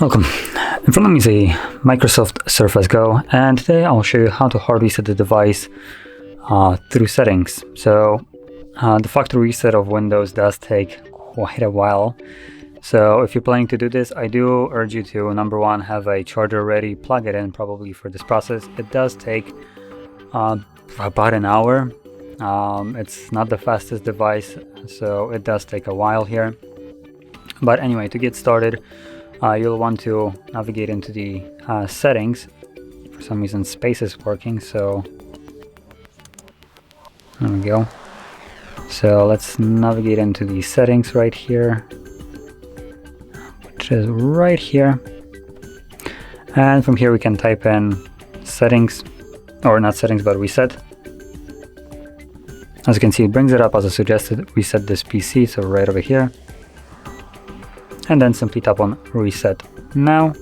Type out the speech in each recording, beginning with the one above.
Welcome. In front of me is a Microsoft Surface Go, and today I'll show you how to hard reset the device through settings. So the factory reset of Windows does take quite a while. So if you're planning to do this, I do urge you to, number one, have a charger ready, plug it in probably for this process. It does take about an hour. It's not the fastest device, so it does take a while here. But anyway, to get started, you'll want to navigate into the settings. For some reason space is working, so there we go. So let's navigate into the settings right here, which is right here. And from here we can type in settings, or not settings, but reset. As you can see, it brings it up as a suggested reset this PC, so right over here. And then simply tap on reset now.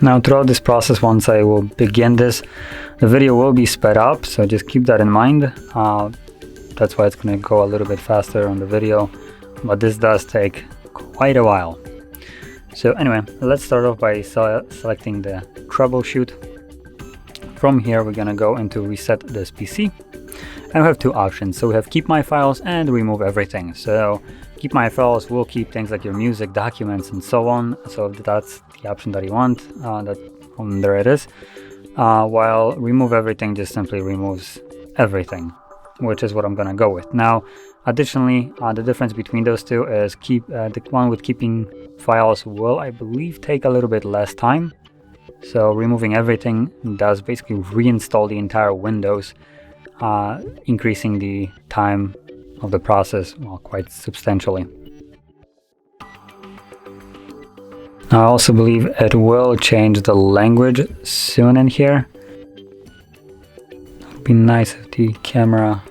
Now throughout this process, once I will begin this, the video will be sped up, so just keep that in mind. That's why it's going to go a little bit faster on the video, but this does take quite a while. So anyway, let's start off by selecting the troubleshoot. From here we're going to go into reset this PC. And we have two options. So we have keep my files and remove everything. So keep my files will keep things like your music, documents, and so on. So if that's the option that you want, there it is. While remove everything just simply removes everything, which is what I'm gonna go with. Now, additionally, the difference between those two is the one with keeping files will, I believe, take a little bit less time. So removing everything does basically reinstall the entire Windows, increasing the time of the process, well, quite substantially. I also believe it will change the language soon in here. It would be nice if the camera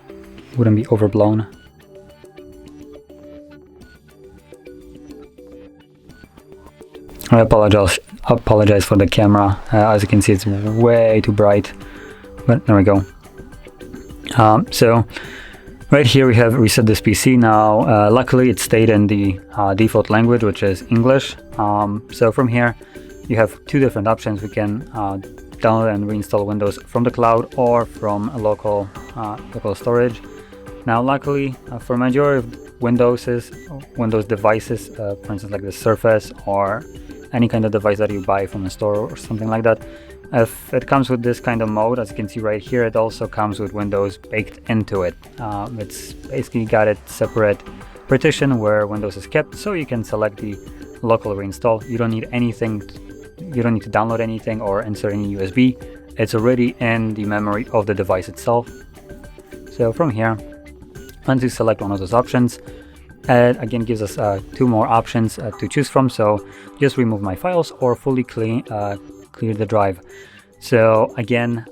wouldn't be overblown. I apologize for the camera. As you can see, it's way too bright, but there we go. So right here we have reset this PC. Now luckily it stayed in the default language, which is English. So from here you have two different options. We can download and reinstall Windows from the cloud or from a local storage. Now luckily for majority of Windows devices, for instance like the Surface or any kind of device that you buy from a store or something like that, if it comes with this kind of mode, as you can see right here, it also comes with Windows baked into it. It's basically got a separate partition where Windows is kept, so you can select the local reinstall. You don't need anything, you don't need to download anything or insert any USB. It's already in the memory of the device itself. So from here, once you select one of those options, it again gives us two more options to choose from. So just remove my files or fully clear the drive. So again,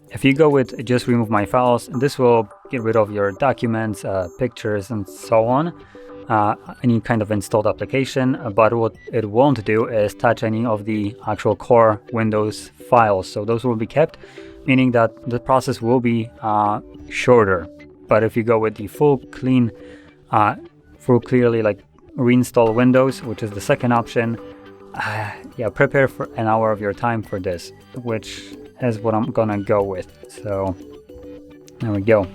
if you go with just remove my files, this will get rid of your documents, pictures, and so on, any kind of installed application. But what it won't do is touch any of the actual core Windows files. So those will be kept, meaning that the process will be shorter. But if you go with the full clearly like reinstall Windows, which is the second option, yeah, prepare for an hour of your time for this, which is what I'm gonna go with. So there we go.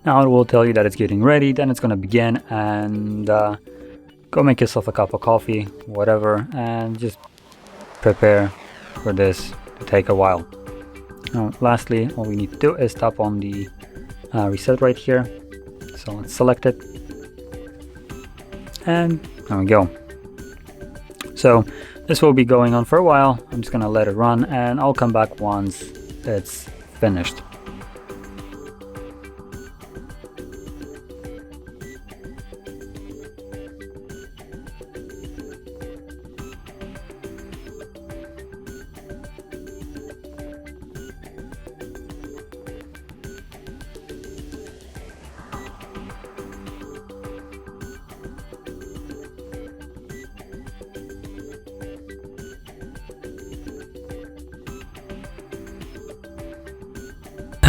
Now it will tell you that it's getting ready, then it's gonna begin, and go make yourself a cup of coffee, whatever, and just prepare for this to take a while. Now lastly, all we need to do is tap on the reset right here. So let's select it, and there we go. So this will be going on for a while. I'm just gonna let it run, and I'll come back once it's finished.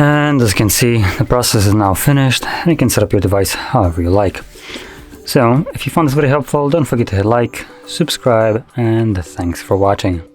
And as you can see, the process is now finished, and you can set up your device however you like. So, if you found this video helpful, don't forget to hit like, subscribe, and thanks for watching.